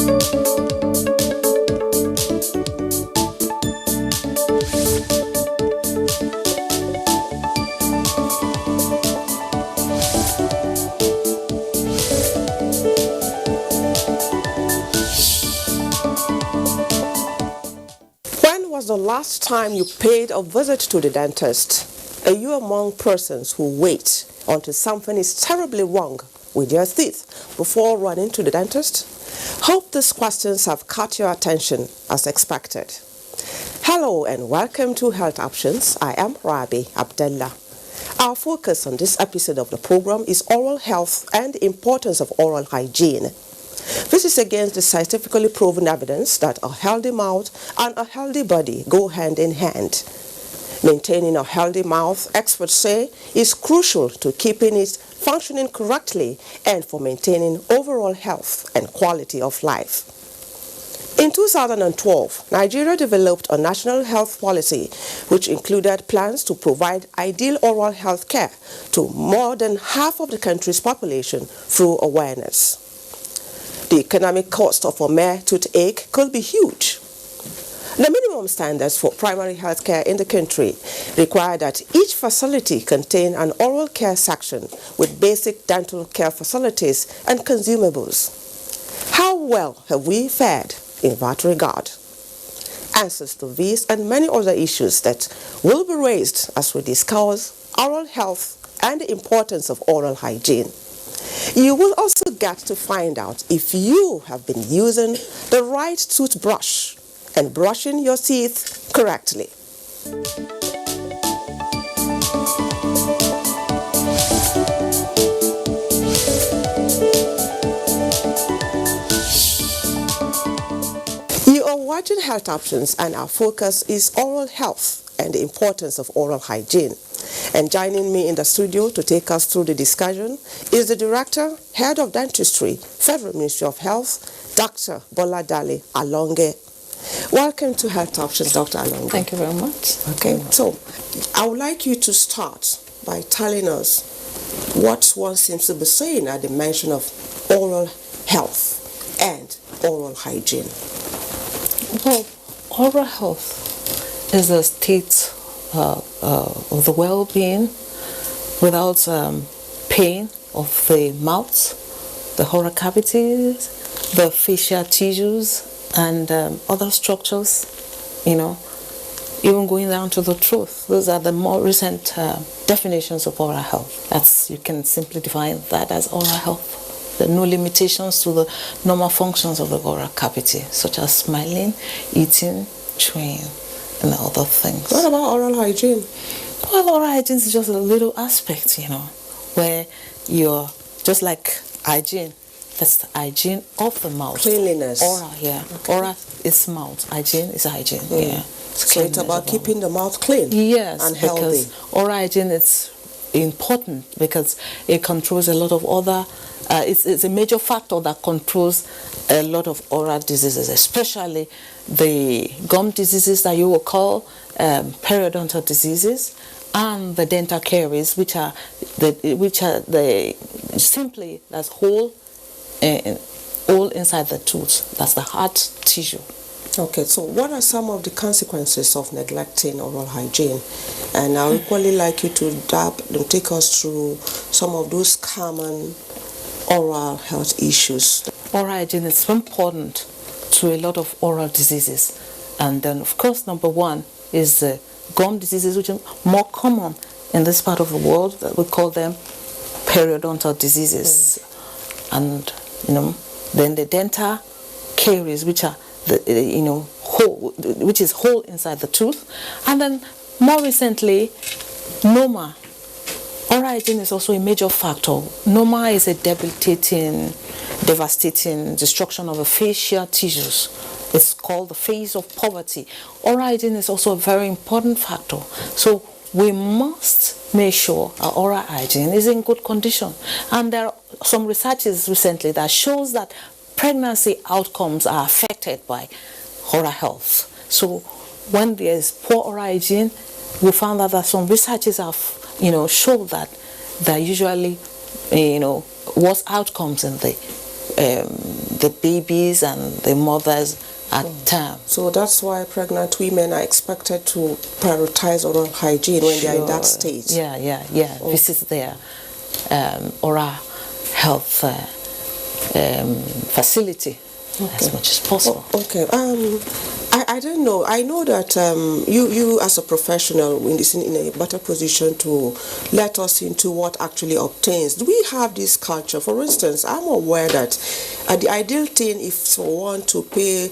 When was the last time you paid a visit to the dentist? Are you among persons who wait until something is terribly wrong with your teeth before running to the dentist? Hope these questions have caught your attention as expected. Hello and welcome to Health Options. I am Rabi Abdullah. Our focus on this episode of the program is oral health and the importance of oral hygiene. This is against the scientifically proven evidence that a healthy mouth and a healthy body go hand in hand. Maintaining a healthy mouth, experts say, is crucial to keeping it functioning correctly and for maintaining overall health and quality of life. In 2012, Nigeria developed a national health policy which included plans to provide ideal oral health care to more than half of the country's population through awareness. The economic cost of a mere toothache could be huge. The minimum standards for primary health care in the country require that each facility contain an oral care section with basic dental care facilities and consumables. How well have we fared in that regard? Answers to these and many other issues that will be raised as we discuss oral health and the importance of oral hygiene. You will also get to find out if you have been using the right toothbrush and brushing your teeth correctly. You are watching Health Options and our focus is oral health and the importance of oral hygiene. And joining me in the studio to take us through the discussion is the Director, Head of Dentistry, Federal Ministry of Health, Dr. Boladale Alonge. Welcome to Health Options, Dr. Alonge. Thank you very much. Okay, so I would like you to start by telling us what one seems to be saying at the mention of oral health and oral hygiene. Well, oral health is a state of the well-being without pain of the mouth, the oral cavities, the facial tissues, and other structures, even going down to the throat. Those are the more recent definitions of oral health. You can simply define that as oral health. There are no limitations to the normal functions of the oral cavity, such as smiling, eating, chewing, and other things. What about oral hygiene? Well, oral hygiene is just a little aspect, where you're just like hygiene. That's the hygiene of the mouth. Cleanliness. Oral, yeah. Okay. Oral is mouth. Hygiene is hygiene. Yeah. So it's about keeping the mouth clean. Yes, and healthy. Because oral hygiene is important because it controls a lot of other. It's a major factor that controls a lot of oral diseases, especially the gum diseases that you will call periodontal diseases, and the dental caries, which are simply that's hole inside the tooth. That's the hard tissue. Okay, so what are some of the consequences of neglecting oral hygiene? And I would equally like you to take us through some of those common oral health issues. Oral hygiene is important to a lot of oral diseases. And then, of course, number one is gum diseases, which are more common in this part of the world. That we call them periodontal diseases. And, then the dental caries, which are which is hole inside the tooth, and then more recently, NOMA. Oral hygiene is also a major factor. NOMA is a devastating destruction of the facial tissues. It's called the face of poverty. Oral hygiene is also a very important factor. So we must make sure our oral hygiene is in good condition. And there are some researches recently that shows that pregnancy outcomes are affected by oral health. So when there is poor oral hygiene, we found out that some researches have, shown that there are usually, worse outcomes in the the babies and the mothers at term. So that's why pregnant women are expected to prioritize oral hygiene when they are in that stage. Yeah. Visit their oral health facility as much as possible. Okay. I don't know. I know that you as a professional in a better position to let us into what actually obtains. Do we have this culture? For instance, I'm aware that the ideal thing is for one to pay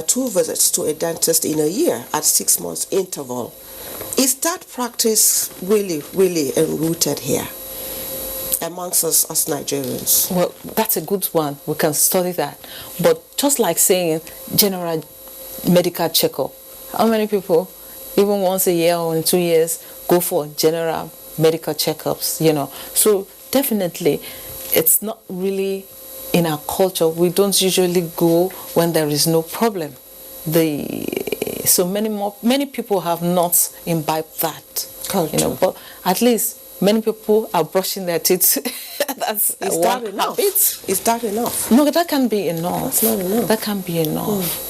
2 visits to a dentist in a year at 6 months interval. Is that practice really rooted here amongst us as Nigerians? Well, that's a good one. We can study that. But just like saying general medical checkup, how many people, even once a year or in 2 years, go for general medical checkups, So definitely, it's not really in our culture. We don't usually go when there is no problem. So many people have not imbibed that culture. But at least many people are brushing their teeth. That's Is that enough? Is that enough? No, that can be enough. That's not enough. That can be enough.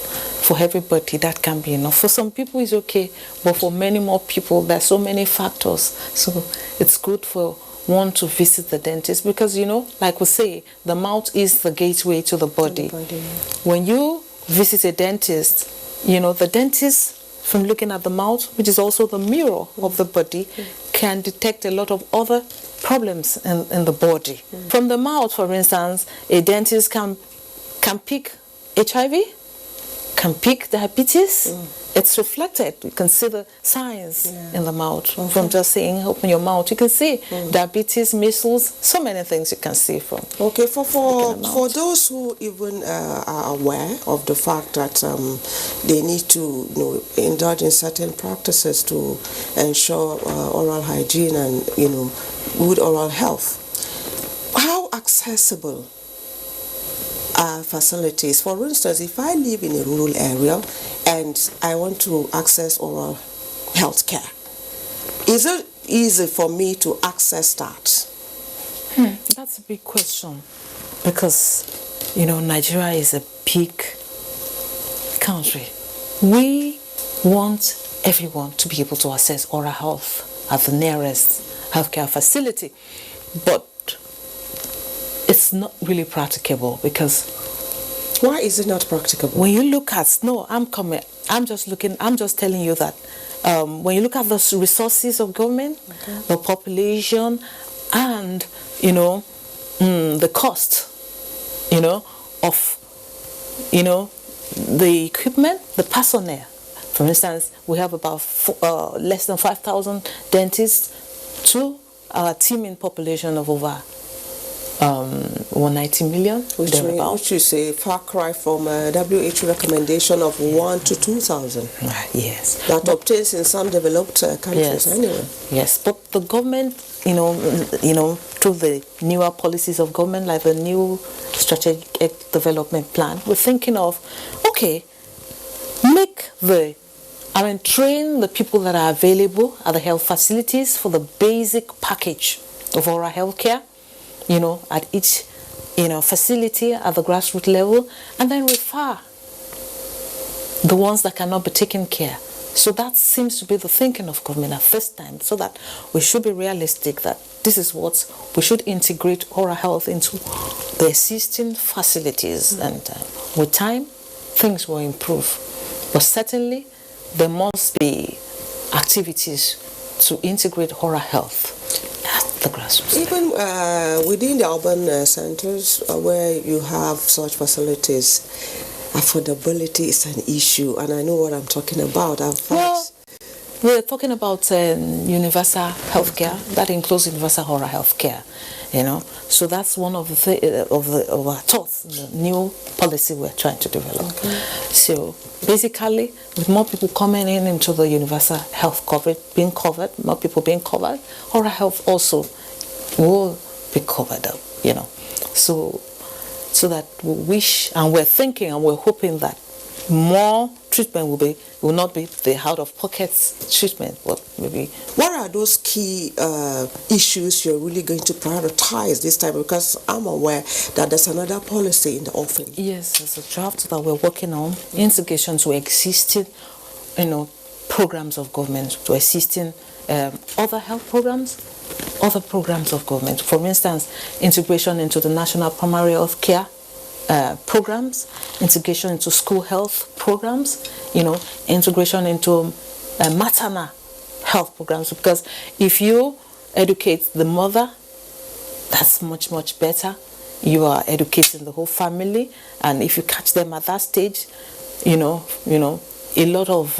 For everybody, that can be enough. For some people, it's okay, but for many more people, there are so many factors. So it's good for one to visit the dentist because, like we say, the mouth is the gateway to the body. When you visit a dentist, the dentist, from looking at the mouth, which is also the mirror of the body, can detect a lot of other problems in the body. From the mouth, for instance, a dentist can pick HIV, can pick diabetes. It's reflected. You can see the signs in the mouth from just saying open your mouth. You can see diabetes, measles, so many things you can see from. Okay, for those who even are aware of the fact that they need to indulge in certain practices to ensure oral hygiene and good oral health, how accessible are facilities? For instance, if I live in a rural area and I want to access oral health care, is it easy for me to access that? That's a big question because, Nigeria is a big country. We want everyone to be able to access oral health at the nearest healthcare facility, but it's not really practicable because. Why is it not practicable? When you look at, I'm just telling you that when you look at the resources of government, the population, and, the cost, of, the equipment, the personnel. For instance, we have about less than 5,000 dentists to our teeming population of over 190 million, which is a far cry from WHO recommendation of 1 to 2,000. Yes, that obtains in some developed countries anyway. Yes, but the government, through the newer policies of government, like the new strategic development plan, we're thinking of, train the people that are available at the health facilities for the basic package of oral health care. At each, facility at the grassroots level, and then refer the ones that cannot be taken care. So that seems to be the thinking of government at this time, so that we should be realistic that this is what we should integrate oral health into the existing facilities, and with time, things will improve. But certainly, there must be activities to integrate oral health. The grassroots. Even within the urban centers where you have such facilities, affordability is an issue, and I know what I'm talking about. We're talking about universal healthcare. That includes universal oral healthcare. So that's one of our thoughts, the new policy we're trying to develop. So basically, with more people coming into the universal health coverage, more people being covered, oral health also will be covered up, So that we wish, and we're thinking and we're hoping that more treatment will be It will not be the out-of-pocket treatment, but maybe. What are those key issues you're really going to prioritize this time? Because I'm aware that there's another policy in the offing. Yes, there's a draft that we're working on, instigation to existing, programs of government, to existing other health programs, other programs of government. For instance, integration into the National Primary Health Care programs, integration into school health programs, integration into maternal health programs. Because if you educate the mother, that's much, much better. You are educating the whole family, and if you catch them at that stage, a lot of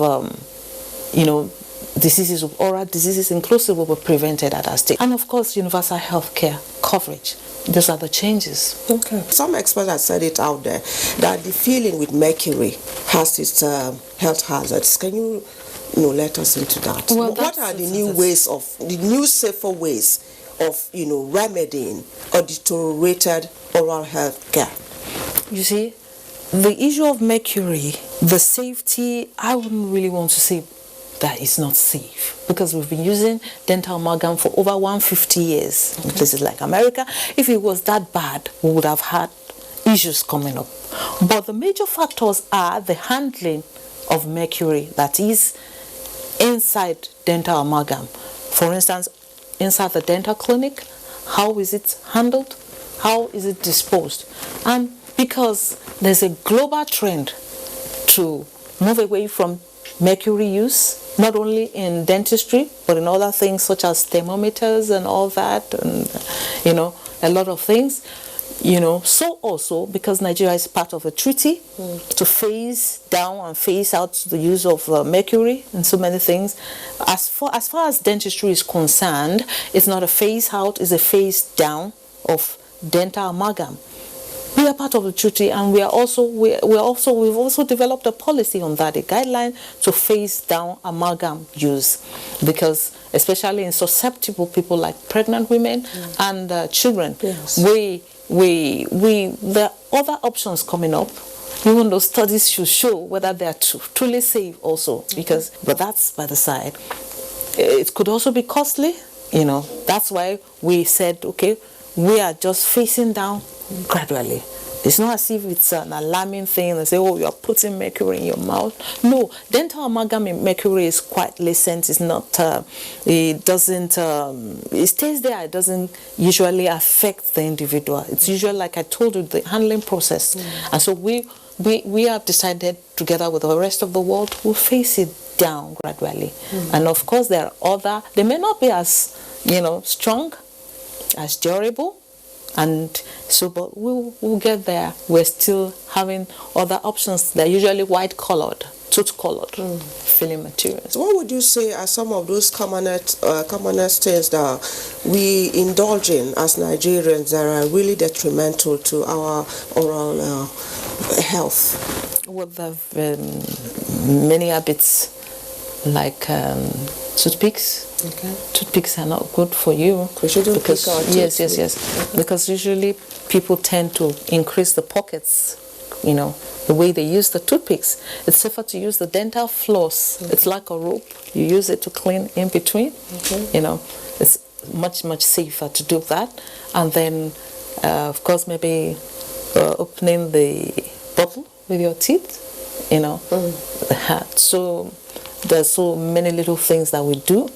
diseases, oral diseases inclusive, will be prevented at that stage. And of course, universal health care coverage. Those are the changes. Okay. Some experts have said it out there that the feeling with mercury has its health hazards. Can you, let us into that? Well, what are the new safer ways of, remedying or deteriorated oral health care? You see, the issue of mercury, the safety, I wouldn't really want to say that it's not safe, because we've been using dental amalgam for over 150 years in places like America. If it was that bad, we would have had issues coming up. But the major factors are the handling of mercury that is inside dental amalgam. For instance, inside the dental clinic, how is it handled? How is it disposed? And because there's a global trend to move away from mercury use, not only in dentistry, but in other things such as thermometers and all that, and a lot of things. So also because Nigeria is part of a treaty to phase down and phase out the use of mercury and so many things. As far as dentistry is concerned, it's not a phase out, it's a phase down of dental amalgam. We are part of the treaty, and we've also developed a policy on that, a guideline to phase down amalgam use, because especially in susceptible people like pregnant women and children, yes. There are other options coming up. Even those studies should show whether they are truly safe also, but that's by the side. It could also be costly, That's why we said, okay, we are just phasing down gradually. It's not as if it's an alarming thing and say, oh, you're putting mercury in your mouth. No, dental amalgam in mercury is quite latent. It's not, it doesn't, it stays there. It doesn't usually affect the individual. It's usually, like I told you, the handling process. And so we have decided together with the rest of the world to phase it down gradually. And of course, there are other, they may not be as, strong, as durable. And so, but we'll get there. We're still having other options. They're usually white-colored, tooth-colored filling materials. So what would you say are some of those commonest things that we indulge in as Nigerians that are really detrimental to our oral health? Well, there have many habits like toothpicks. Okay. Toothpicks are not good for you. We shouldn't pick our yes. Okay. Because usually people tend to increase the pockets, the way they use the toothpicks. It's safer to use the dental floss. It's like a rope. You use it to clean in between. It's much, much safer to do that. And then, of course, maybe opening the bubble with your teeth, So there's so many little things that we do.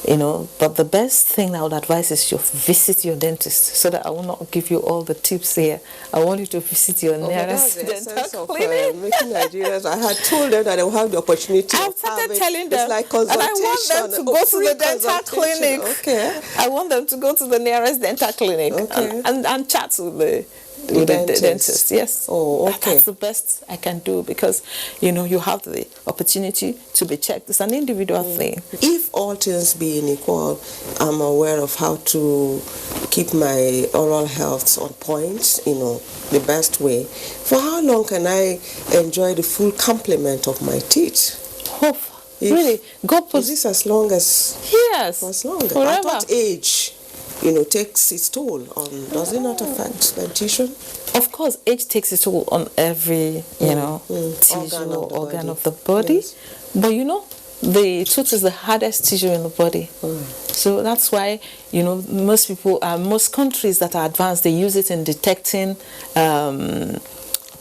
But the best thing I would advise is you visit your dentist, so that I will not give you all the tips here. I want you to visit your nearest dental clinic. Making Nigerians, I had told them that they will have the opportunity. I've started telling them, it's like and I want them to go to the dental clinic. Okay. I want them to go to the nearest dental clinic and chat with the dentist. Yes. Oh, okay. That's the best I can do, because you have the opportunity to be checked. It's an individual thing. If all things being equal, I'm aware of how to keep my oral health on point, the best way. For how long can I enjoy the full complement of my teeth? Really? Is this as long as? Yes. As long as? Forever. I thought age takes its toll on, does it not affect dentition? Of course, age takes its toll on every, tissue or organ of the body. Yes. But the tooth is the hardest tissue in the body. So that's why, most countries that are advanced, they use it in detecting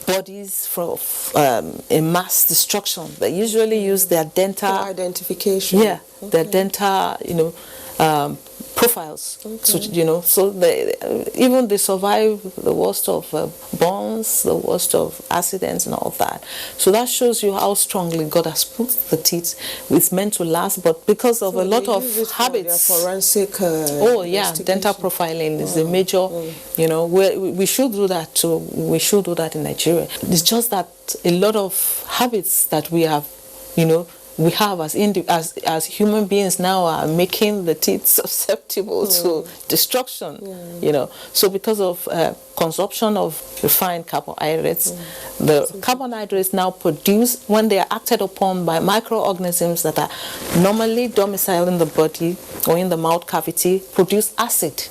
bodies from in mass destruction. They usually use their dental For identification. Yeah, their dental, profiles. So, so even they survive the worst of burns, the worst of accidents and all that. So that shows you how strongly God has put the teeth. It's meant to last, but because of a lot of habits. For their forensic. Dental profiling is a major. We should do that too. We should do that in Nigeria. It's just that a lot of habits that we have, we have as human beings now are making the teeth susceptible to destruction. So because of consumption of refined carbohydrates, the carbohydrates now produce, when they are acted upon by microorganisms that are normally domiciled in the body or in the mouth cavity, produce acid.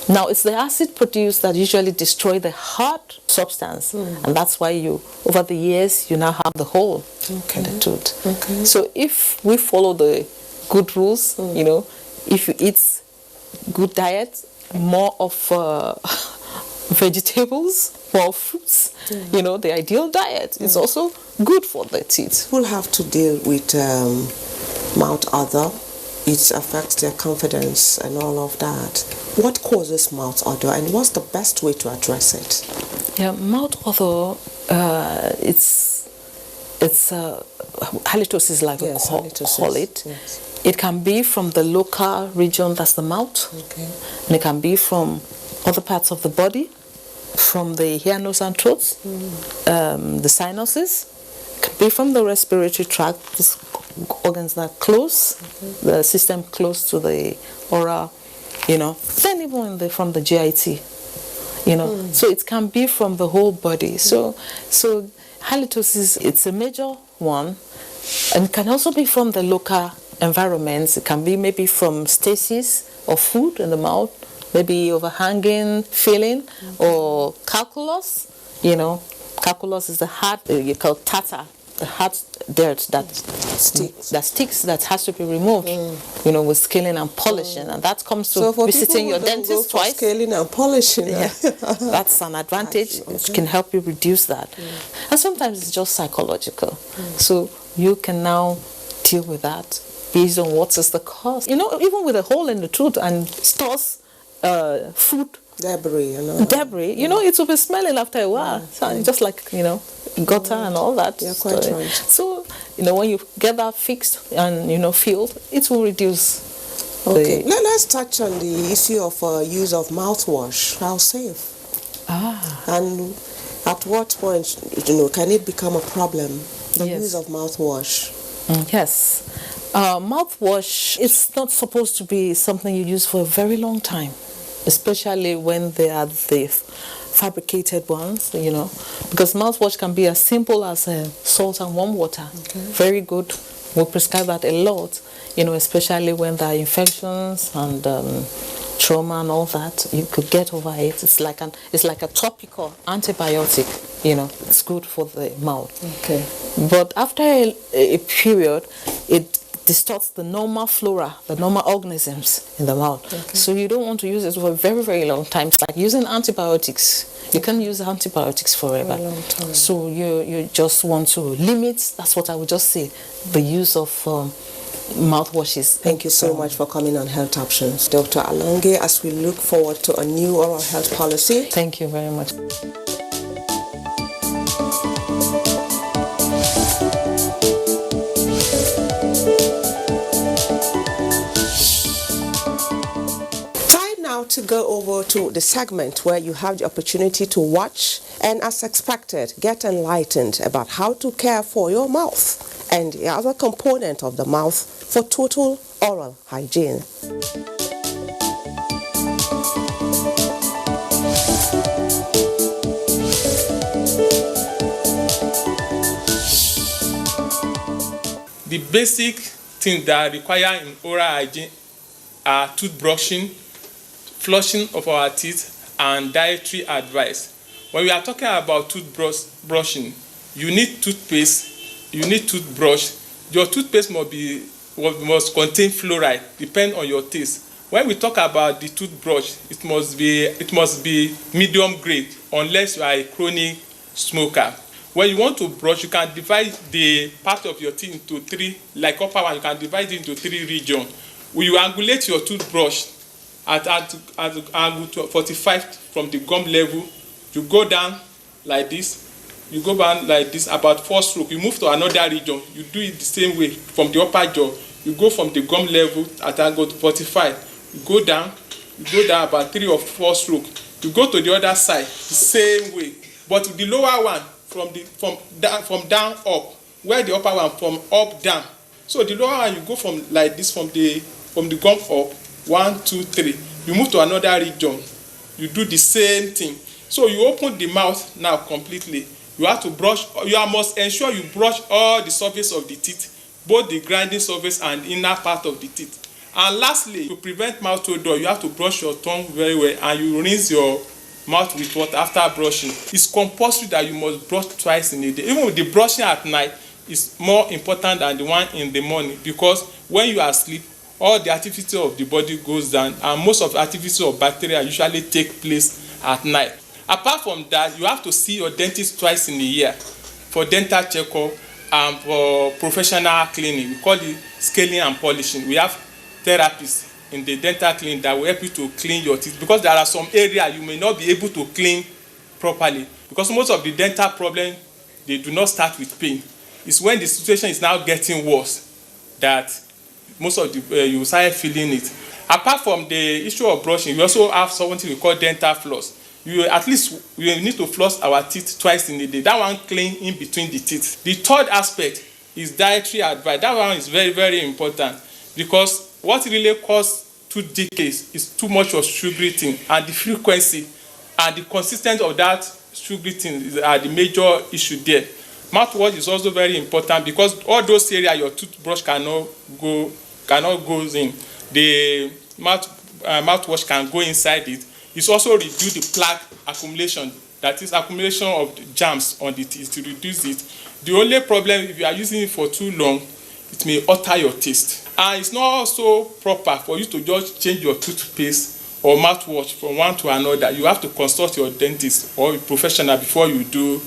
Now, it's the acid produced that usually destroy the hard substance, and that's why over the years, you now have the hole in the tooth. So if we follow the good rules, if you eat good diet, more of vegetables, more fruits, the ideal diet is also good for the teeth. We'll have to deal with mouth odor. It affects their confidence and all of that. What causes mouth odor, and what's the best way to address it? Yeah, mouth odor, it's halitosis, like we call it. Yes. It can be from the local region, that's the mouth, and it can be from other parts of the body, from the ear, nose, and throat, the sinuses. It can be from the respiratory tract, these organs that are close, the system close to the oral, then even from the GIT, So it can be from the whole body. So halitosis, it's a major one, and can also be from the local environments. It can be maybe from stasis of food in the mouth, maybe overhanging feeling, or calculus. Calculus is the hard, you call tartar, the hard dirt that sticks, that has to be removed, with scaling and polishing, and that comes to visiting your dentist twice. Scaling and polishing, that's an advantage. It can help you reduce that, and sometimes it's just psychological. So you can now deal with that based on what is the cause. Even with a hole in the tooth and stores food. Debris, it will be smelling after a while. So just like, gutter and all that. Yeah, quite right. So, when you get that fixed and, filled, it will reduce. Okay. Let's touch on the issue of use of mouthwash. How safe? And at what point, can it become a problem, the use of mouthwash? Yes. Mouthwash, it's not supposed to be something you use for a very long time, especially when they are the fabricated ones, because mouthwash can be as simple as salt and warm water. Very good. We prescribe that a lot, especially when there are infections and trauma and all that. You could get over it. It's like a topical antibiotic. It's good for the mouth. But after a period, it distorts the normal flora, the normal organisms in the mouth. So you don't want to use it for a very, very long time. It's like using antibiotics. You can't use antibiotics forever. A long time. So you just want to limit, that's what I would just say, the use of mouthwashes. Thank you so much for coming on Health Options, Dr. Alonge, as we look forward to a new oral health policy. Thank you very much. To go over to the segment where you have the opportunity to watch and, as expected, get enlightened about how to care for your mouth and the other component of the mouth for total oral hygiene. The basic things that are required in oral hygiene are toothbrushing, flushing of our teeth, and dietary advice. When we are talking about brushing, you need toothpaste, you need toothbrush. Your toothpaste must contain fluoride, depend on your taste. When we talk about the toothbrush, it must be medium grade, unless you are a chronic smoker. When you want to brush, you can divide the part of your teeth into three, like upper one, you can divide it into three regions. When you angulate your toothbrush at angle 45 from the gum level, you go down like this, you go down like this, about 4 strokes. You move to another region, you do it the same way from the upper jaw. You go from the gum level at angle 45, you go down about 3 or 4 strokes. You go to the other side the same way, but the lower one from down up, where the upper one from up down. So the lower one, you go from like this, from the gum up, 1, 2, 3. You move to another region, you do the same thing. So you open the mouth now completely. You have to brush. You must ensure you brush all the surface of the teeth, both the grinding surface and inner part of the teeth. And lastly, to prevent mouth odor, you have to brush your tongue very well, and you rinse your mouth with water after brushing. It's compulsory that you must brush twice in a day. Even with the brushing at night is more important than the one in the morning, because when you are asleep, all the activity of the body goes down, and most of the activity of bacteria usually take place at night. Apart from that, you have to see your dentist twice in a year for dental checkup and for professional cleaning. We call it scaling and polishing. We have therapists in the dental clinic that will help you to clean your teeth, because there are some areas you may not be able to clean properly, because most of the dental problems, they do not start with pain. It's when the situation is now getting worse that most of the you start feeling it. Apart from the issue of brushing, we also have something we call dental floss. We need to floss our teeth twice in a day. That one clean in between the teeth. The third aspect is dietary advice. That one is very, very important, because what really causes tooth decay is too much of sugary thing, and the frequency and the consistency of that sugary thing are the major issue there. Mouthwash is also very important, because all those areas your toothbrush cannot go in. The mouthwash can go inside it. It's also reduce the plaque accumulation, that is accumulation of the germs on the teeth, to reduce it. The only problem, if you are using it for too long, it may alter your taste. And it's not also proper for you to just change your toothpaste or mouthwash from one to another. You have to consult your dentist or a professional before you do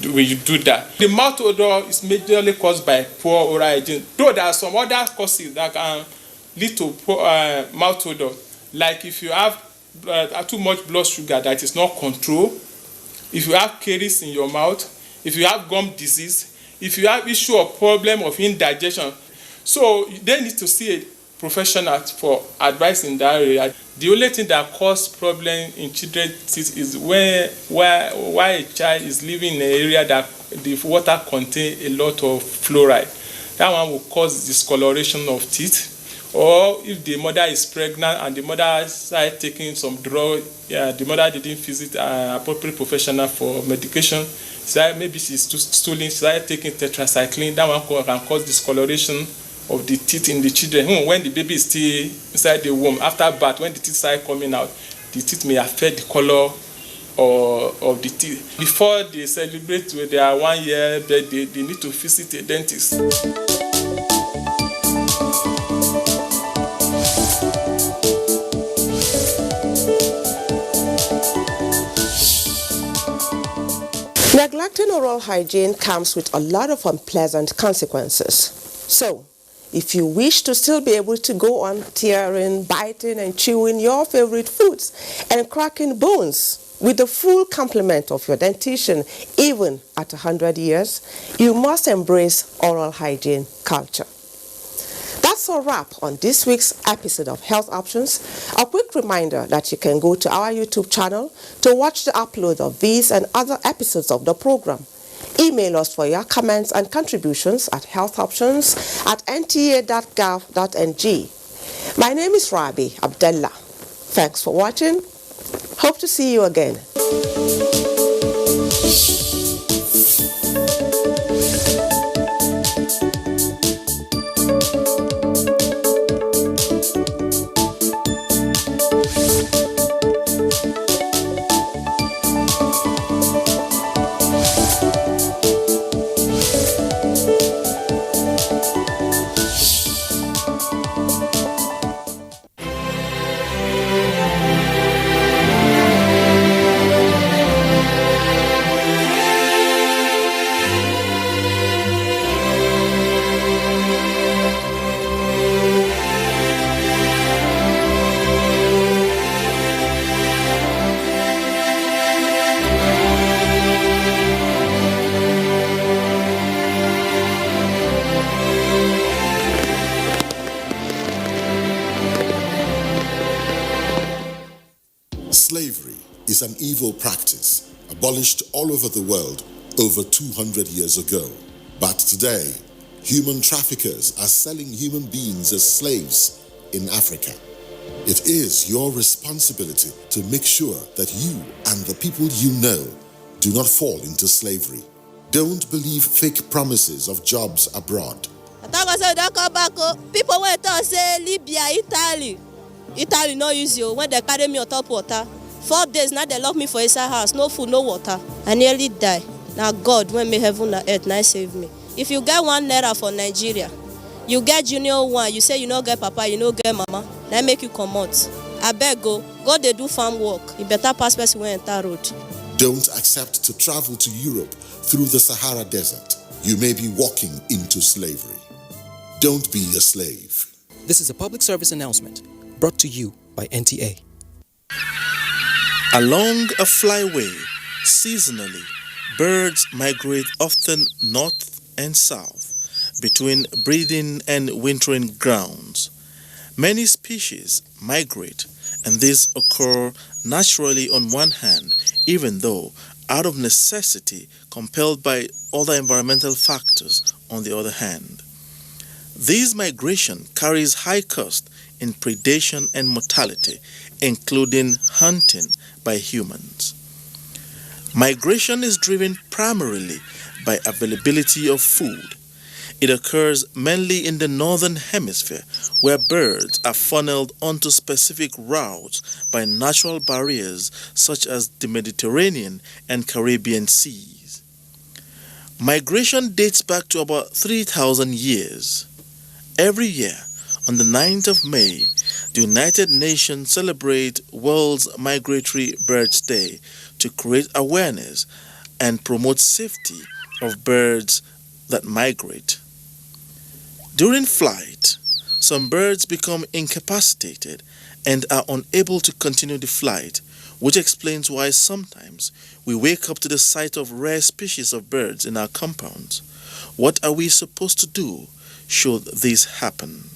that. The mouth odor is majorly caused by poor oral hygiene, though there are some other causes that can lead to poor mouth odor, like if you have too much blood sugar that is not controlled, if you have caries in your mouth, if you have gum disease, if you have issue or problem of indigestion. So they need to see a professional for advice in that area. The only thing that causes problem in children's teeth is why a child is living in an area that the water contains a lot of fluoride. That one will cause discoloration of teeth. Or if the mother is pregnant and the mother started taking some drug, the mother didn't visit an appropriate professional for medication, maybe she's too stooling, she started taking tetracycline, that one can cause discoloration of the teeth in the children. When the baby is still inside the womb, after birth, when the teeth start coming out, the teeth may affect the color of the teeth. Before they celebrate with their 1 year birthday, they need to visit a dentist. Neglecting oral hygiene comes with a lot of unpleasant consequences. So, if you wish to still be able to go on tearing, biting and chewing your favorite foods and cracking bones with the full complement of your dentition, even at 100 years, you must embrace oral hygiene culture. That's a wrap on this week's episode of Health Options. A quick reminder that you can go to our YouTube channel to watch the upload of these and other episodes of the program. Email us for your comments and contributions at healthoptions@nta.gov.ng. My name is Rabi Abdullah. Thanks for watching. Hope to see you again. is an evil practice abolished all over the world over 200 years ago. But today, human traffickers are selling human beings as slaves in Africa. It is your responsibility to make sure that you and the people you know do not fall into slavery. Don't believe fake promises of jobs abroad. People went to say Libya, Italy no use you when they carry me on top water. 4 days now they lock me for inside house, no food, no water. I nearly die. Now God, when me heaven and earth, now save me. If you get 1 naira for Nigeria, you get junior one, you say you no get papa, you no get mama, now make you come out. I beg go they do farm work. You better pass person when enter road. Don't accept to travel to Europe through the Sahara Desert. You may be walking into slavery. Don't be a slave. This is a public service announcement brought to you by NTA. Along a flyway, seasonally, birds migrate often north and south between breeding and wintering grounds. Many species migrate, and these occur naturally on one hand, even though out of necessity compelled by other environmental factors on the other hand. This migration carries high cost in predation and mortality, including hunting by humans. Migration is driven primarily by availability of food. It occurs mainly in the northern hemisphere, where birds are funneled onto specific routes by natural barriers such as the Mediterranean and Caribbean seas. Migration dates back to about 3,000 years. Every year, on the 9th of May, the United Nations celebrate World's Migratory Birds Day to create awareness and promote safety of birds that migrate. During flight, some birds become incapacitated and are unable to continue the flight, which explains why sometimes we wake up to the sight of rare species of birds in our compounds. What are we supposed to do should this happen?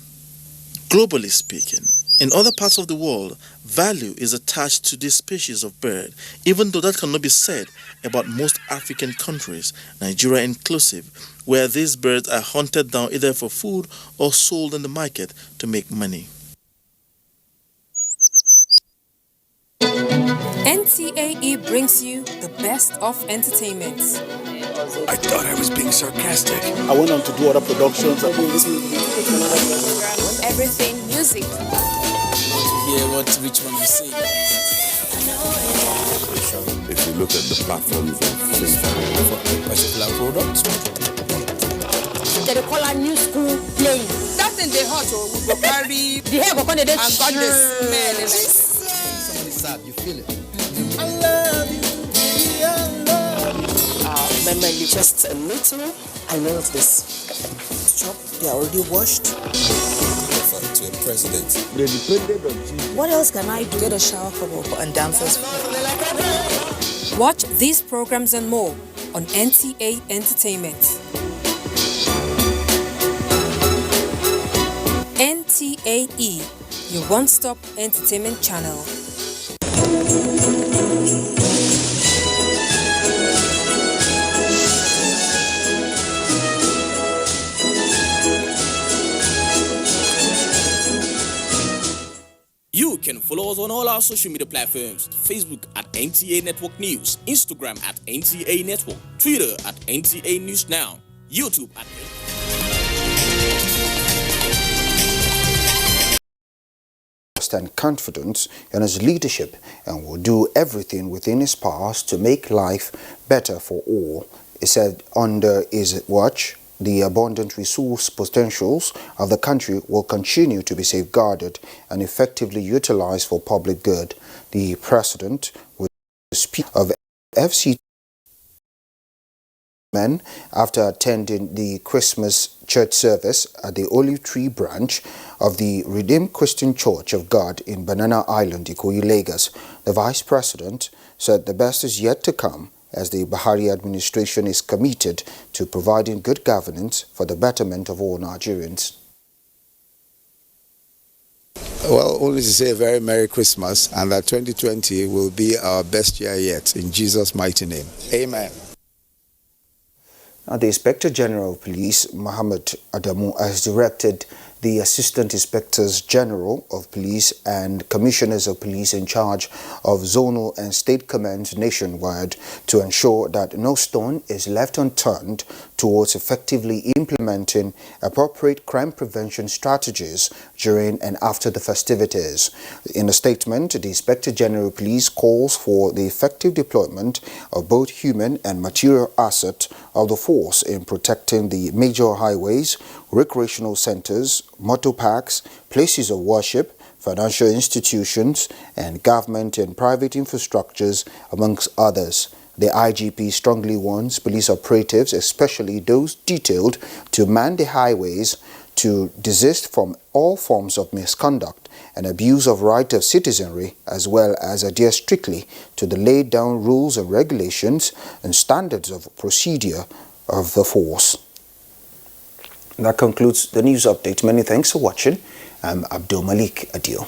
Globally speaking, in other parts of the world, value is attached to this species of bird, even though that cannot be said about most African countries, Nigeria inclusive, where these birds are hunted down either for food or sold in the market to make money. NTAE brings you the best of entertainment. I thought I was being sarcastic. I went on to do other productions. Everything music. To hear which one you sing. If you look at the platforms of For a particular product. They call a new school playing. That thing they hot we go carry the hair go come and got the smell. Somebody's sad, you feel it. I love you. Memory just a little. I know this. Chop, they are already washed. To a president. they depended on Jesus. What else can I do? Get a shower couple and dancers. Watch these programs and more on NTA Entertainment. NTAE, your one-stop entertainment channel. You can follow us on all our social media platforms: Facebook at NTA Network News, Instagram at NTA Network, Twitter at NTA News Now, YouTube at and confidence in his leadership and will do everything within his powers to make life better for all. He said under his watch, the abundant resource potentials of the country will continue to be safeguarded and effectively utilized for public good. The president will speak of FCT after attending the Christmas church service at the Olive Tree branch of the Redeemed Christian Church of God in Banana Island, Ikoyi, Lagos. The vice president said the best is yet to come, as the Buhari administration is committed to providing good governance for the betterment of all Nigerians. Well, only to say a very Merry Christmas and that 2020 will be our best year yet. In Jesus' mighty name. Amen. Now, the Inspector General of Police, Mohammed Adamu, has directed the Assistant Inspectors General of Police and Commissioners of Police in charge of zonal and state commands nationwide to ensure that no stone is left unturned towards effectively implementing appropriate crime prevention strategies during and after the festivities. In a statement, the Inspector General of Police calls for the effective deployment of both human and material assets of the force in protecting the major highways, recreational centers, motor parks, places of worship, financial institutions, and government and private infrastructures, amongst others. The IGP strongly warns police operatives, especially those detailed to man the highways, to desist from all forms of misconduct and abuse of right of citizenry, as well as adhere strictly to the laid down rules and regulations and standards of procedure of the force. That concludes the news update. Many thanks for watching. I'm Abdul Malik Adil.